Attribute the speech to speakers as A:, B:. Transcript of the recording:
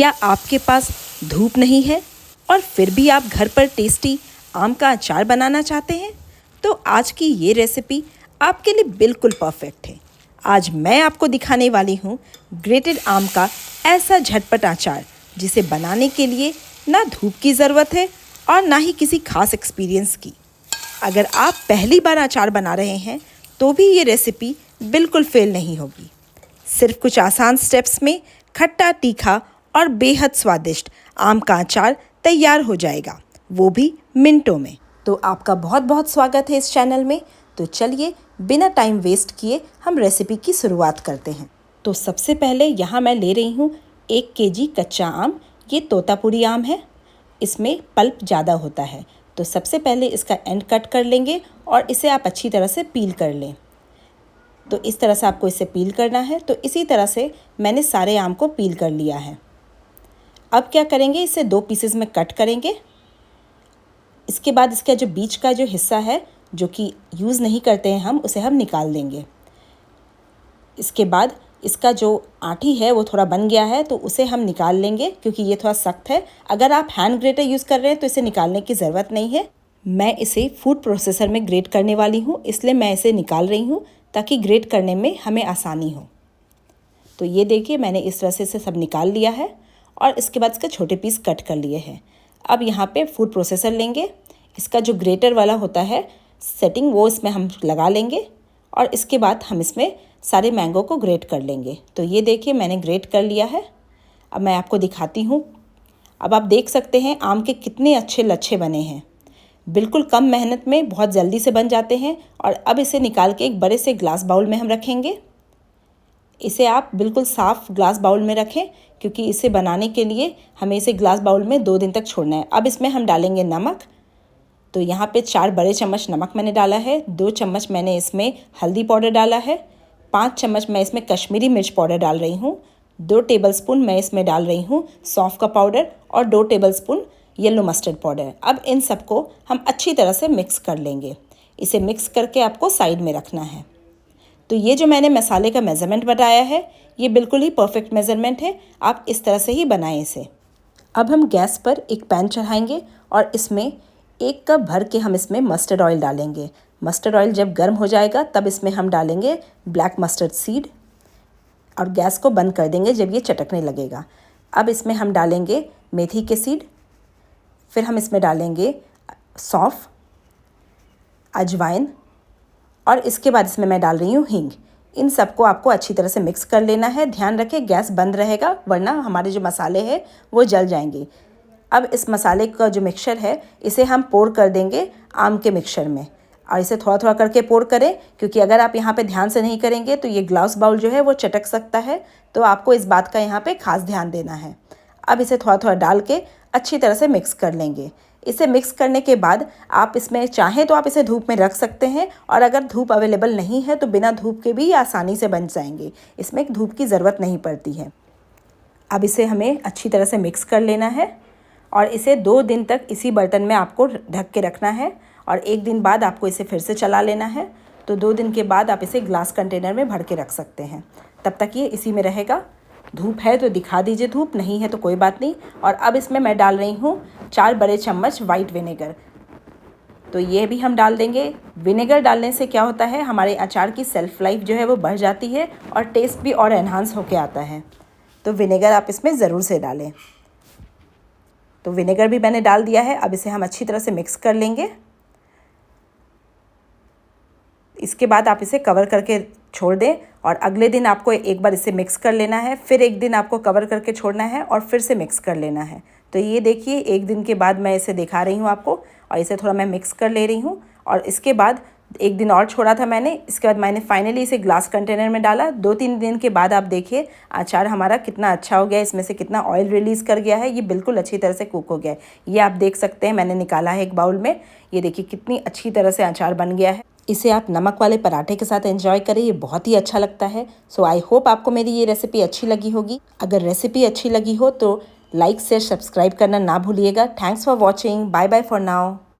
A: क्या आपके पास धूप नहीं है और फिर भी आप घर पर टेस्टी आम का अचार बनाना चाहते हैं? तो आज की ये रेसिपी आपके लिए बिल्कुल परफेक्ट है। आज मैं आपको दिखाने वाली हूँ ग्रेटेड आम का ऐसा झटपट अचार जिसे बनाने के लिए ना धूप की ज़रूरत है और ना ही किसी खास एक्सपीरियंस की। अगर आप पहली बार अचार बना रहे हैं तो भी ये रेसिपी बिल्कुल फेल नहीं होगी। सिर्फ कुछ आसान स्टेप्स में खट्टा, तीखा और बेहद स्वादिष्ट आम का अचार तैयार हो जाएगा, वो भी मिनटों में। तो आपका बहुत बहुत स्वागत है इस चैनल में। तो चलिए बिना टाइम वेस्ट किए हम रेसिपी की शुरुआत करते हैं। तो सबसे पहले यहाँ मैं ले रही हूँ 1 केजी कच्चा आम। ये तोतापुरी आम है, इसमें पल्प ज़्यादा होता है। तो सबसे पहले इसका एंड कट कर लेंगे और इसे आप अच्छी तरह से पील कर लें। तो इस तरह से आपको इसे पील करना है। तो इसी तरह से मैंने सारे आम को पील कर लिया है। अब क्या करेंगे, इसे 2 पीसेस में कट करेंगे। इसके बाद इसका जो बीच का जो हिस्सा है जो कि यूज़ नहीं करते हैं हम, उसे हम निकाल देंगे। इसके बाद इसका जो आठी है वो थोड़ा बन गया है तो उसे हम निकाल लेंगे क्योंकि ये थोड़ा सख्त है। अगर आप हैंड ग्रेटर यूज़ कर रहे हैं तो इसे निकालने की ज़रूरत नहीं है। मैं इसे फूड प्रोसेसर में ग्रेट करने वाली हूँ, इसलिए मैं इसे निकाल रही हूँ ताकि ग्रेट करने में हमें आसानी हो। तो ये देखिए मैंने इस तरह से इसे सब निकाल लिया है और इसके बाद इसके छोटे पीस कट कर लिए हैं। अब यहाँ पे फूड प्रोसेसर लेंगे, इसका जो ग्रेटर वाला होता है सेटिंग वो इसमें हम लगा लेंगे और इसके बाद हम इसमें सारे मैंगो को ग्रेट कर लेंगे। तो ये देखिए मैंने ग्रेट कर लिया है। अब मैं आपको दिखाती हूँ। अब आप देख सकते हैं आम के कितने अच्छे लच्छे बने हैं। बिल्कुल कम मेहनत में बहुत जल्दी से बन जाते हैं। और अब इसे निकाल के एक बड़े से ग्लास बाउल में हम रखेंगे। इसे आप बिल्कुल साफ़ ग्लास बाउल में रखें क्योंकि इसे बनाने के लिए हमें इसे ग्लास बाउल में 2 दिन तक छोड़ना है। अब इसमें हम डालेंगे नमक। तो यहाँ पे 4 बड़े चम्मच नमक मैंने डाला है। 2 चम्मच मैंने इसमें हल्दी पाउडर डाला है। 5 चम्मच मैं इसमें कश्मीरी मिर्च पाउडर डाल रही हूँ। 2 टेबलस्पून मैं इसमें डाल रही हूँ सौंफ का पाउडर और 2 टेबलस्पून येलो मस्टर्ड पाउडर। अब इन सबको हम अच्छी तरह से मिक्स कर लेंगे। इसे मिक्स करके आपको साइड में रखना है। तो ये जो मैंने मसाले का मेज़रमेंट बताया है ये बिल्कुल ही परफेक्ट मेज़रमेंट है। आप इस तरह से ही बनाएं इसे। अब हम गैस पर एक पैन चढ़ाएंगे और इसमें 1 कप भर के हम इसमें मस्टर्ड ऑयल डालेंगे। मस्टर्ड ऑयल जब गर्म हो जाएगा तब इसमें हम डालेंगे ब्लैक मस्टर्ड सीड और गैस को बंद कर देंगे जब ये चटकने लगेगा। अब इसमें हम डालेंगे मेथी के सीड, फिर हम इसमें डालेंगे सौंफ, अजवाइन और इसके बाद इसमें मैं डाल रही हूँ हींग। इन सबको आपको अच्छी तरह से मिक्स कर लेना है। ध्यान रखें गैस बंद रहेगा वरना हमारे जो मसाले हैं वो जल जाएंगे। अब इस मसाले का जो मिक्सचर है इसे हम पोर कर देंगे आम के मिक्सचर में और इसे थोड़ा थोड़ा करके पोर करें क्योंकि अगर आप यहाँ पे ध्यान से नहीं करेंगे तो ये ग्लास बाउल जो है वो चटक सकता है। तो आपको इस बात का यहाँ पे खास ध्यान देना है। अब इसे थोड़ा थोड़ा डाल के अच्छी तरह से मिक्स कर लेंगे। इसे मिक्स करने के बाद आप इसमें चाहें तो आप इसे धूप में रख सकते हैं और अगर धूप अवेलेबल नहीं है तो बिना धूप के भी आसानी से बन जाएंगे। इसमें धूप की ज़रूरत नहीं पड़ती है। अब इसे हमें अच्छी तरह से मिक्स कर लेना है और इसे 2 दिन तक इसी बर्तन में आपको ढक के रखना है और 1 दिन बाद आपको इसे फिर से चला लेना है। तो 2 दिन के बाद आप इसे ग्लास कंटेनर में भर के रख सकते हैं। तब तक ये इसी में रहेगा। धूप है तो दिखा दीजिए, धूप नहीं है तो कोई बात नहीं। और अब इसमें मैं डाल रही हूँ 4 बड़े चम्मच वाइट विनेगर। तो ये भी हम डाल देंगे। विनेगर डालने से क्या होता है, हमारे अचार की सेल्फ़ लाइफ जो है वो बढ़ जाती है और टेस्ट भी और एनहांस होके आता है। तो विनेगर आप इसमें ज़रूर से डालें। तो विनेगर भी मैंने डाल दिया है। अब इसे हम अच्छी तरह से मिक्स कर लेंगे। इसके बाद आप इसे कवर करके छोड़ दें और अगले दिन आपको एक बार इसे मिक्स कर लेना है। फिर 1 दिन आपको कवर करके छोड़ना है और फिर से मिक्स कर लेना है। तो ये देखिए 1 दिन के बाद मैं इसे दिखा रही हूँ आपको और इसे थोड़ा मैं मिक्स कर ले रही हूँ। और इसके बाद 1 दिन और छोड़ा था मैंने। इसके बाद मैंने फाइनली इसे ग्लास कंटेनर में डाला। 2-3 दिन के बाद आप देखिए अचार हमारा कितना अच्छा हो गया, इसमें से कितना ऑयल रिलीज़ कर गया है। ये बिल्कुल अच्छी तरह से कुक हो गया है। ये आप देख सकते हैं मैंने निकाला है एक बाउल में। ये देखिए कितनी अच्छी तरह से अचार बन गया है। इसे आप नमक वाले पराठे के साथ एंजॉय करें, ये बहुत ही अच्छा लगता है। सो आई होप आपको मेरी ये रेसिपी अच्छी लगी होगी। अगर रेसिपी अच्छी लगी हो तो लाइक शेयर सब्सक्राइब करना ना भूलिएगा। Thanks for watching. Bye bye for now.